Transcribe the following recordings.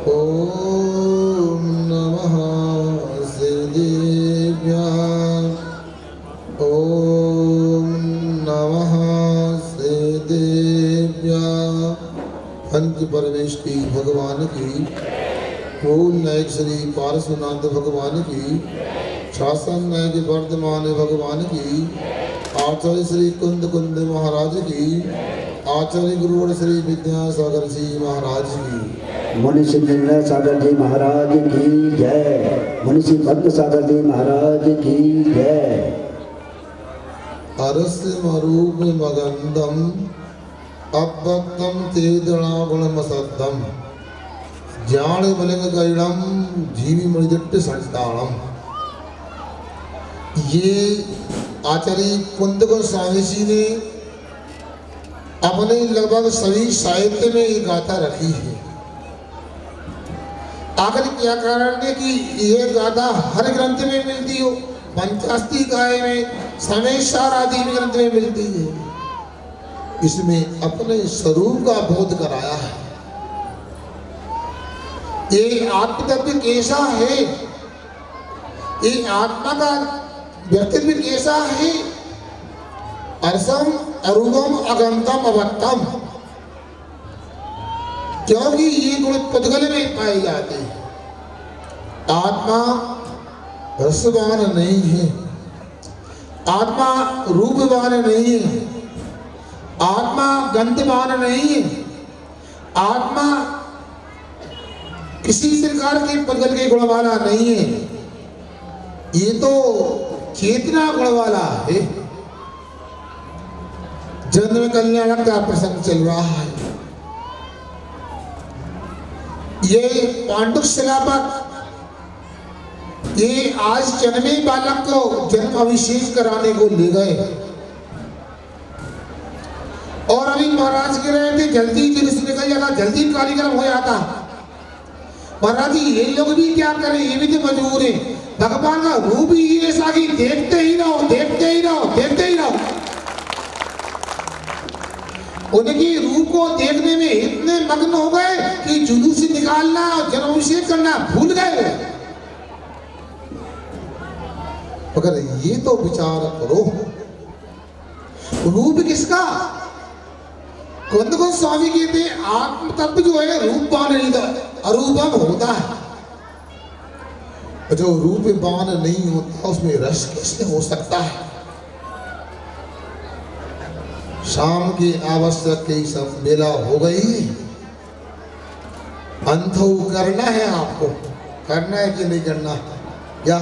ओम नमः सिद्धिभ्यां। ओम नमः सिद्धिभ्यां। पंच परमेष्टि भगवान की, मूल नायक श्री पार्श्वनाथ भगवान की, शासन नायक वर्धमान भगवान की, आचार्य श्री कुंद कुंद महाराज की, आचार्य गुरुवर श्री विद्यासागर जी महाराज की, मुनिषि निर्णय सागर जी महाराज की जय। मुनिषि पद्म सागर जी महाराज की जय। अरस्यमरूप मगंधम अभक्तम तेदणा गुणमसद्धम ज्ञान बलिंग गैड़म जीवी मणिदट्ट संतानम। ये आचार्य कुंद गोस्वामी जी ने अपने लगभग सभी साहित्य में ये गाथा रखी है। आखिर क्या कारण है कि यह गाथा हर ग्रंथ में मिलती हो, पंचास्तिकाय में, समेशार आदि ग्रंथ में मिलती है। इसमें अपने स्वरूप का बोध कराया है। ये आत्मतत्व कैसा है, ये आत्मा का व्यक्तित्व कैसा है, अर्सम अरूपम अगंतम अवत्तम, क्योंकि ये गुण पुद्गल में पाए जाते हैं। आत्मा रसवान नहीं है, आत्मा रूपवान नहीं है, आत्मा गंधवान नहीं है, आत्मा किसी प्रकार के पुद्गल के गुण वाला नहीं है। ये तो चेतना गुण वाला है। जन्म कल्याण का प्रसंग चल रहा है। ये पांडुक शिला पर ये आज जन्मे बालक को जन्म अभिषेक कराने को ले गए और अभी महाराज कह रहे थे जल्दी जुलूस निकल जाता, जल्दी कार्यक्रम हो जाता। महाराज जी ये लोग भी क्या करें, ये भी तो मजबूर है। भगवान का रूप ही ऐसा कि देखते ही रहो, देखते ही रहो, देखते ही रहो। उनके रूप को देखने में इतने मग्न हो गए कि जुलूस निकालना और जन्माभिषेक करना भूल गए। मगर ये तो विचार करो, रूप किसका? कुंद गोस्वामी कहते हैं आत्म तत्व जो है रूपवान नहीं था, अरूपम होता है। जो रूपवान नहीं होता उसमें रस कैसे हो सकता है? शाम की आवश्यक की सब बेला हो गई। अंत करना है, आपको करना है कि नहीं करना क्या?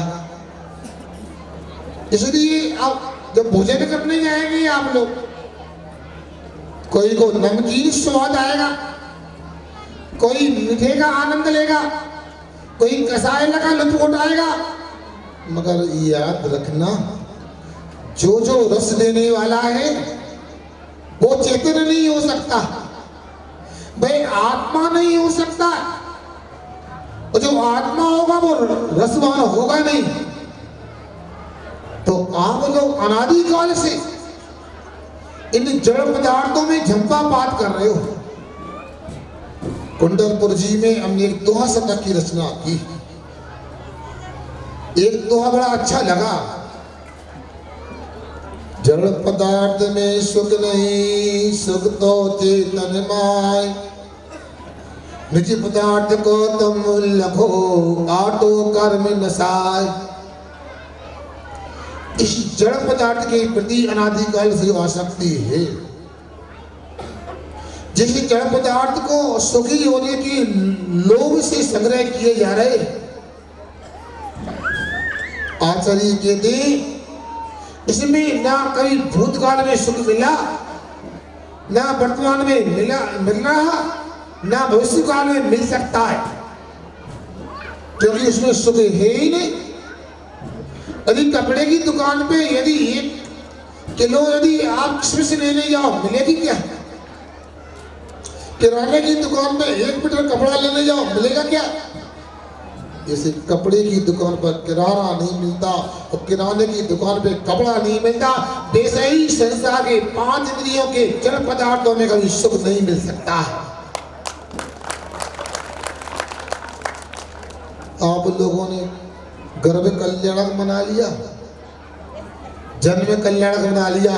इसलिए आप जब भोजन करने जाएंगे आप लोग, कोई को नमकीन स्वाद आएगा, कोई मीठे का आनंद लेगा, कोई कसाय लगा लुत्फ उठाएगा। मगर याद रखना, जो जो रस देने वाला है वो चेतन नहीं हो सकता, भाई आत्मा नहीं हो सकता। और जो आत्मा होगा वो रसवान होगा नहीं। तो आप लोग अनादिकाल से इन जड़ पदार्थों में झंपापात कर रहे हो। कुंडलपुर जी में हमने एक दोहा शतक की रचना की। एक दोहा बड़ा अच्छा लगा। जड़ पदार्थ में सुख नहीं, सुख तो चेतन माय। निज पदार्थ को तुम लखो, आटो कर्म नसाय। इस जड़ पदार्थ के प्रति अनादिकाल से आसक्ति है। जिस जड़ पदार्थ को सुखी होने की लोभ से संग्रह किए जा रहे, आचार्य कहते इसमें ना कभी भूतकाल में सुख मिला, ना वर्तमान में मिल रहा, ना भविष्य काल में मिल सकता है, क्योंकि उसमें सुख है ही नहीं। यदि कपड़े की दुकान पे यदि 1 किलो यदि आप किसमें से लेने जाओ, मिलेगी क्या? किराने की दुकान पे 1 मीटर कपड़ा लेने जाओ, मिलेगा क्या? जैसे कपड़े की दुकान पर किराना नहीं मिलता और किराने की दुकान पे कपड़ा नहीं मिलता, वैसे ही संसार के 5 इंद्रियों के जड़ पदार्थों में कभी सुख नहीं मिल सकता है। आप लोगों ने गर्भ कल्याणक बना लिया, जन्म कल्याणक बना लिया।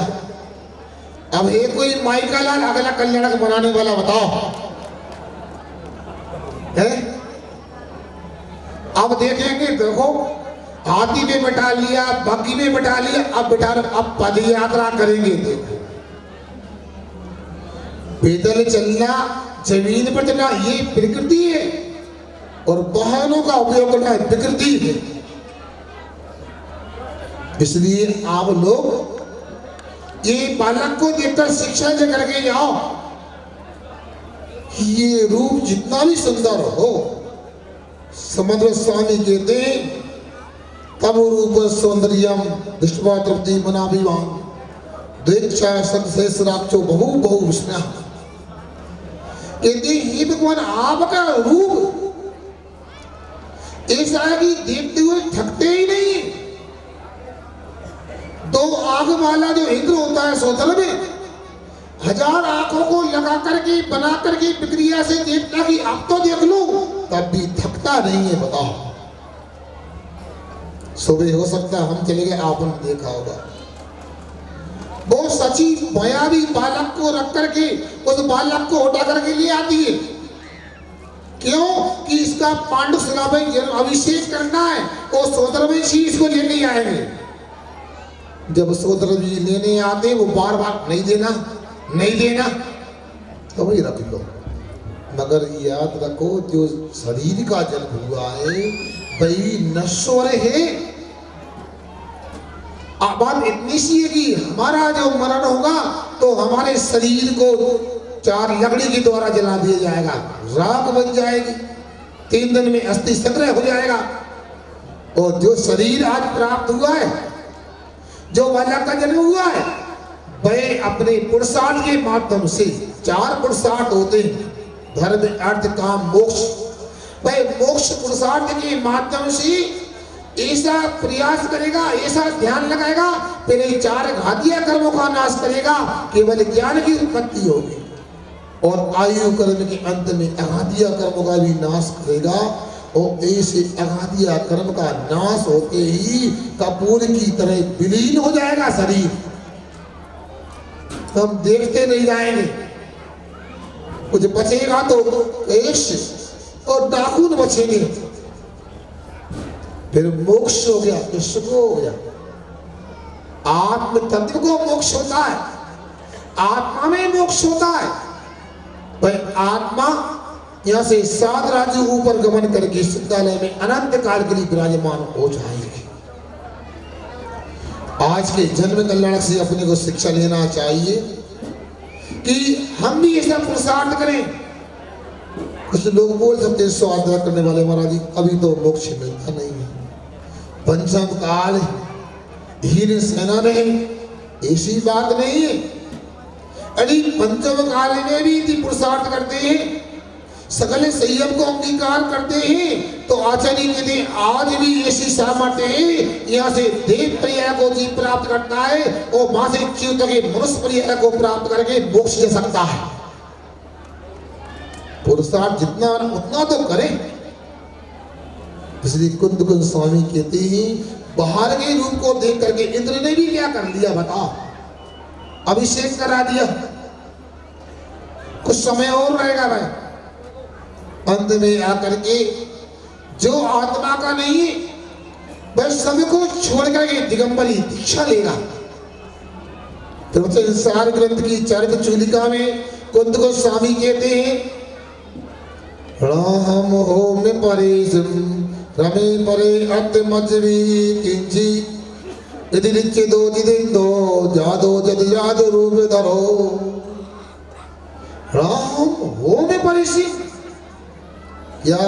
अब एक कोई माई का लाल अगला कल्याणक बनाने वाला बताओ है? अब देखेंगे, देखो हाथी में बैठा लिया, बग्गी में बैठा लिया, अब पद यात्रा करेंगे। देखो पैदल चलना, जमीन पर चलना ये प्रकृति है और वाहनों का उपयोग करना विकृति है। इसलिए आप लोग ये बालक को देखकर शिक्षा ले करके जाओ कि ये रूप जितना भी सुंदर हो, समुद्र स्वामी कहते हैं तब रूप सौंदर्यम दृष्टवा तृप्ति मनाभिमान दीक्षा संशेषराक्षो बहु बहु विष्णु। कहते हे भगवान आपका रूप ऐसा है कि देखते हुए थकते ही नहीं। दो आंख वाला जो इंद्र होता है सोतल में, 1000 आंखों को लगा करके बना करके प्रक्रिया से देखता कि अब तो देख लो, तब भी थकता नहीं है। बताओ सुबह हो सकता है हम चले गए, आपने देखा होगा वो सची मायावी बालक को रख करके उस बालक को उठा करके ले आती है। क्यों कि इसका पांडु सेना में अभिषेक करना है, वो सोदर में ही इसको लेने आएंगे। जब सोदर जी लेने आते वो बार बार नहीं देना नहीं देना, तो वही रख लो। मगर याद रखो जो शरीर का जन्म हुआ है वही नश्वर है। बात इतनी सी है कि हमारा जो मरण होगा तो हमारे शरीर को 4 लकड़ी के द्वारा जला दिया जाएगा, राख बन जाएगी, 3 दिन में अस्थि संग्रह हो जाएगा। और जो शरीर आज प्राप्त हुआ है, जो बालक का जन्म हुआ है, वह अपने पुरुषार्थ के माध्यम से 4 पुरुषार्थ होते हैं, धर्म अर्थ काम मोक्ष। वह मोक्ष पुरुषार्थ के माध्यम से ऐसा प्रयास करेगा, ऐसा ध्यान लगाएगा, पहले 4 घातिया कर्मों का नाश करेगा, केवल ज्ञान की उत्पत्ति होगी। और आयु कर्म के अंत में अघातिया कर्मों का भी नाश करेगा। और ऐसे अघातिया कर्म का नाश होते ही कपूर की तरह विलीन हो जाएगा शरीर। हम देखते नहीं जाएंगे, कुछ बचेगा तो केश और नाखून बचेंगे। फिर मोक्ष हो गया, किसको हो गया? आत्म तत्व को मोक्ष होता है, आत्मा में मोक्ष होता है। वह आत्मा यहां से 7 राज्य ऊपर गमन करके सिद्धालय में अनंत काल के लिए विराजमान हो जाएंगे। आज के जन्म कल्याण से अपने को शिक्षा लेना चाहिए कि हम भी ऐसा पुरुषार्थ करें। कुछ लोग बोल सकते हैं स्वाध्याय करने वाले महाराज जी अभी तो मोक्ष मिलता नहीं है, पंचम काल हीन सेना नहीं, ऐसी बात नहीं है। यदि पंचम काल में भी यदि पुरुषार्थ करते हैं, सकल संयम को अंगीकार करते हैं, तो आचार्य कहते हैं आज भी ऐसी सामर्थ्य है, यहाँ से देव पर्याय को जीव प्राप्त करता है और वहां से च्युत के मनुष्य पर्याय को प्राप्त करके मोक्ष दे सकता है। पुरुषार्थ जितना उतना तो करें। इसलिए कुंद स्वामी कहते हैं बाहर के रूप को देख करके इंद्र ने भी क्या कर लिया बताओ, अभिषेक करा दिया। कुछ समय और रहेगा भाई, अंत में आकर के जो आत्मा का नहीं है वह सभी को छोड़ करके दिगंबरी दीक्षा लेगा। तो संसार ग्रंथ की चरित्र चूलिका में कुंद स्वामी कहते हैं राम हो में परेशम रमे परे अत मजरी किंची यदि निच्चे दो जिदिन दो जादो जद जाद रूप धरो। राम हो में परेशी, या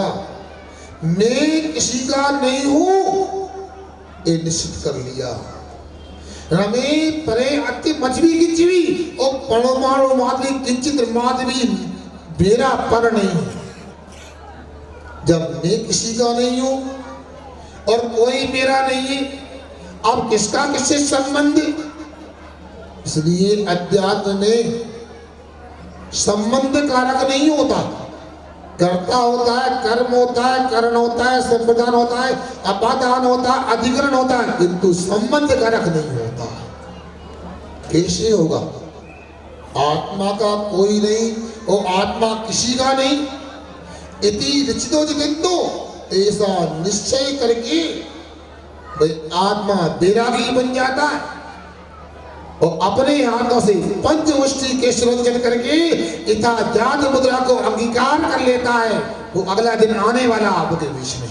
मैं किसी का नहीं हूं ये निश्चित कर लिया। रमे परे अति मजबी किंची और परमाणु माधवी किंचित माधवी मेरा पर नहीं। जब मैं किसी का नहीं हूं और कोई मेरा नहीं है, अब किसका किससे संबंध? इसलिए अध्यात्म में संबंध कारक नहीं होता, कर्ता होता है, कर्म होता है, करण होता है, संप्रदान होता है, अपादान होता है, अधिकरण होता है, किंतु संबंध कारक नहीं होता। कैसे होगा? आत्मा का कोई नहीं, वो आत्मा किसी का नहीं। इति रचितो जगन्तो, ऐसा निश्चय करके भाई आत्मा बैरागी बन जाता है और अपने हाथों से पंचमुष्टि के सृजन करके इथा जात मुद्रा को अंगीकार कर लेता है। वो अगला दिन आने वाला आपके बीच में।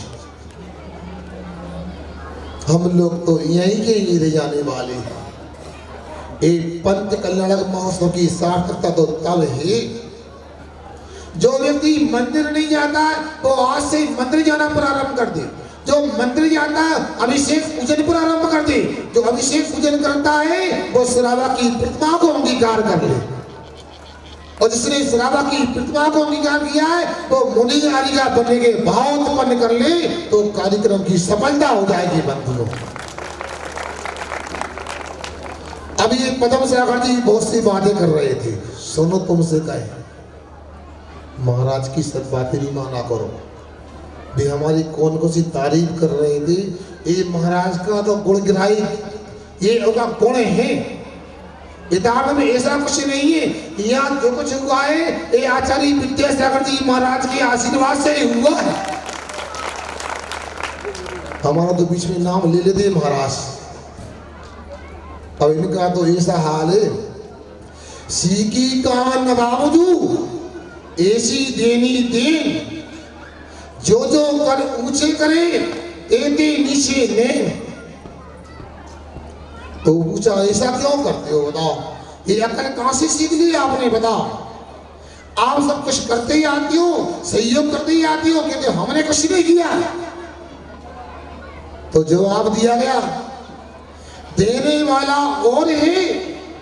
हम लोग तो यहीं के ही रह जाने वाले हैं। एक पंच कल्याणक महोत्सव की सार्थकता तो तब है जो व्यक्ति मंदिर नहीं जाता है वो आज से मंदिर जाना प्रारंभ कर दे। जो मंदिर जाता है अभिषेक पूजन प्रारंभ कर दे। जो अभिषेक पूजन करता है वो श्रावा की प्रतिमा को अंगीकार कर ले। और जिसने श्रावा की प्रतिमा को अंगीकार किया है वो मुनि आदि का बनने के भाव उत्पन्न कर ले तो कार्यक्रम की सफलता हो जाएगी। बंधुओं, अभी ये पद्म सागर जी बहुत सी बातें कर रहे थे, सुनो तुमसे कहे महाराज की सब बातें नहीं माना करो। भी हमारी कौन कौन सी तारीफ कर रहे थे, ये महाराज का तो गुण गिराई, ये उनका गुण है। किताब में ऐसा कुछ नहीं है, यहाँ जो कुछ हुआ है ये आचार्य विद्यासागर जी महाराज के आशीर्वाद से ही हुआ है। हमारा तो बीच में नाम ले लेते महाराज। अब इनका तो ऐसा हाल है, सीकी का नवाबजू ऐसी देनी देन, जो जो कर ऊंचे करे एते नीचे ले। तो ऊंचा ऐसा क्यों करते हो बताओ? ये अकल कहां से सीख ली आपने बताओ? आप सब कुछ करते ही आती हो, सहयोग करते ही आती हो, कहते हमने कुछ नहीं किया। तो जवाब दिया गया, देने वाला और है,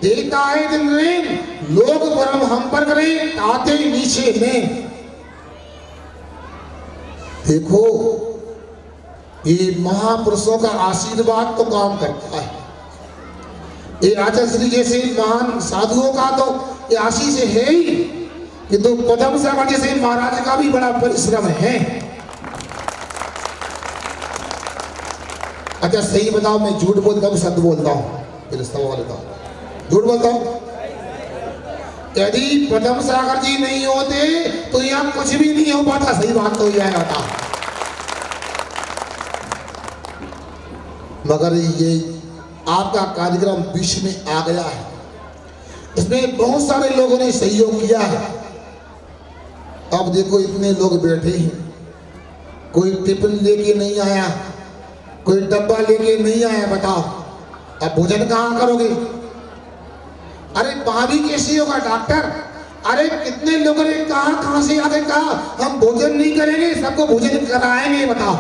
देता है दिन रेन, लोग परम हम पर करें आते नीचे में। देखो ये महापुरुषों का आशीर्वाद तो काम करता है। ये आचार्य श्री जैसे महान साधुओं का तो ये आशीष है ही, किंतु पद्म सागर जैसे महाराज का भी बड़ा परिश्रम है। अच्छा सही बताओ, मैं झूठ बोलता हूँ सत्य बोलता हूँ? फिर सवाल बताओ, झूठ बोलता हूँ? यदि पद्म सागर जी नहीं होते तो यहाँ कुछ भी नहीं हो पाता। सही बात तो यह होता, मगर ये आपका कार्यक्रम बीच में आ गया है, इसमें बहुत सारे लोगों ने सहयोग किया है। अब देखो इतने लोग बैठे हैं, कोई टिफिन लेके नहीं आया, कोई डब्बा लेके नहीं आया, बताओ अब भोजन कहाँ करोगे? अरे भाभी कैसी होगा डॉक्टर? अरे कितने लोगों ने कहां से आके कहा हम भोजन नहीं करेंगे, सबको भोजन कराएंगे। बताओ,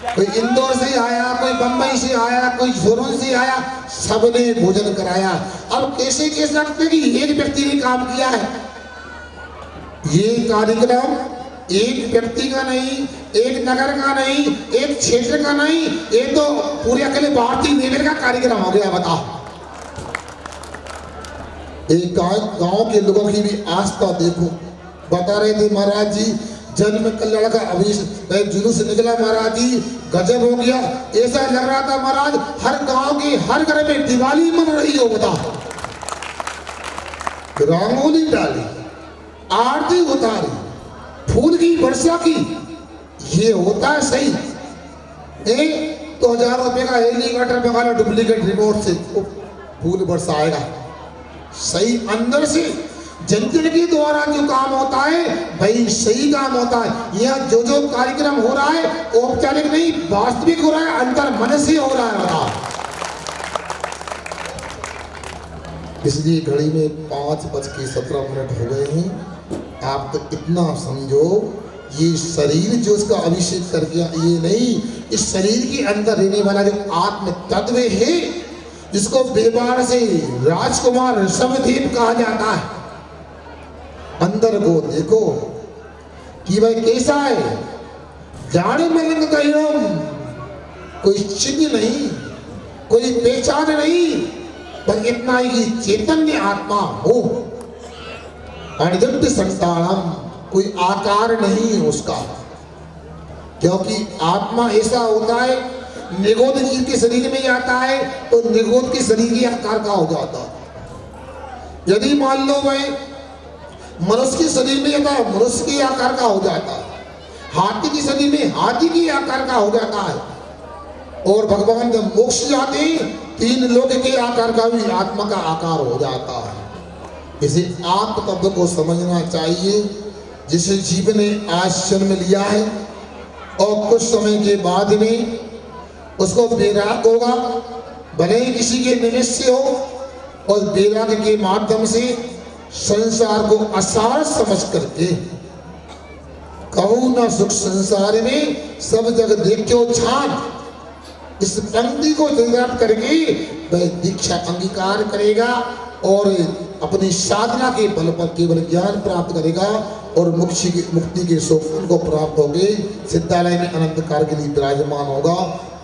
कोई इंदौर से आया, कोई बंबई से आया, कोई जोरों से आया, सबने भोजन कराया। अब कैसे कह सकते कि एक व्यक्ति ने काम किया है? ये कार्यक्रम एक व्यक्ति का नहीं, एक नगर का नहीं, एक क्षेत्र का नहीं, ये तो पूरे अकेले भारतीय लेवल का कार्यक्रम हो गया। बताओ, एक गांव के लोगों की भी आस्था देखो। बता रहे थे महाराज जी जन्म कल्याण का जुलूस निकला, महाराज जी गजब हो गया। ऐसा लग रहा था महाराज हर गांव के हर घर में दिवाली मन रही हो। बताओ, रंगोली डाली, आरती उतारी, फूल की वर्षा की, ये होता है सही? तो 1000 रुपए का हेलीकॉप्टर मंगा लो डुप्लीकेट रिमोट से, फूल वर्षा आएगा सही। अंदर से जनजन के द्वारा जो काम होता है भाई सही काम होता है। यह जो जो कार्यक्रम हो रहा है औपचारिक नहीं, वास्तविक हो रहा है, अंतर मन से हो रहा है। इसलिए घड़ी में 5:17 हो गए हैं। आप तो इतना समझो, ये शरीर जो उसका अभिषेक कर गया, ये नहीं, इस शरीर के अंदर रहने वाला जो आत्म तत्व है, जिसको व्यवहार से राजकुमार ऋषभदेव कहा जाता है, अंदर को देखो कि भाई कैसा है। जाने मलंग कहियों, कोई चिन्ह नहीं, कोई पहचान नहीं, पर इतना ही चैतन्य आत्मा हो। अनिर्दिष्ट संसारम, कोई आकार नहीं है उसका, क्योंकि आत्मा ऐसा होता है निगोद जीव के शरीर में जाता है तो निगोद के शरीर के आकार का हो जाता है। यदि मान लो वह मनुष्य के शरीर में जाता है मनुष्य के आकार का हो जाता है, हाथी के शरीर में हाथी के आकार का हो जाता है, और भगवान जब मोक्ष जाते हैं 3 लोक के आकार का भी आत्मा का आकार हो जाता है। इसे आत्म तत्व को समझना चाहिए। जिस जीव ने आज जन्म लिया है और कुछ समय के बाद में उसको वैराग होगा, भले ही किसी के निमित्त से हो, और वैराग के माध्यम से संसार को असार समझ करके कहूँ ना सुख संसार में सब जग देखो छान, इस पंक्ति को याद करके वह दीक्षा अंगीकार करेगा और अपनी साधना के बल पर केवल ज्ञान प्राप्त करेगा और मुक्ति के सोपान को प्राप्त होंगे, सिद्धालय में अनंत काल के लिए विराजमान होगा।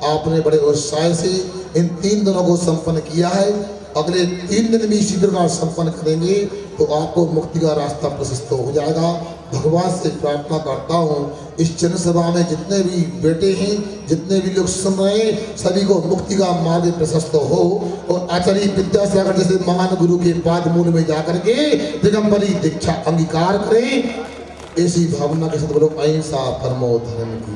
आपने बड़े उत्साह से इन 3 दिनों को संपन्न किया है, अगले 3 दिन भी इसी प्रकार संपन्न करेंगे तो आपको मुक्ति का रास्ता प्रशस्त हो जाएगा। भगवान से प्रार्थना करता हूँ इस जनसभा में जितने भी बेटे हैं, जितने भी लोग सुन रहे हैं, सभी को मुक्ति का मार्ग प्रशस्त हो और आचार्य विद्यासागर जैसे महान गुरु के पाद मूल में जाकर के दिगंबरी दीक्षा अंगीकार करें। ऐसी भावना के साथ बोलो अहिंसा परमो धर्म की।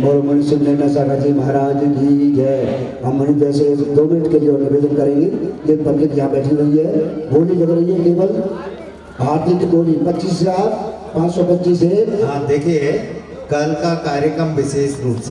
बोलो मनीषी नैना सागर जी महाराज की जय। हम मणि जैसे 2 मिनट के लिए निवेदन करेंगे। एक पंडित यहाँ बैठी हुई है, बोली लग रही है केवल आर्थिक कोड़ी 25,525 है। हाँ देखिए, कल का कार्यक्रम विशेष रूप से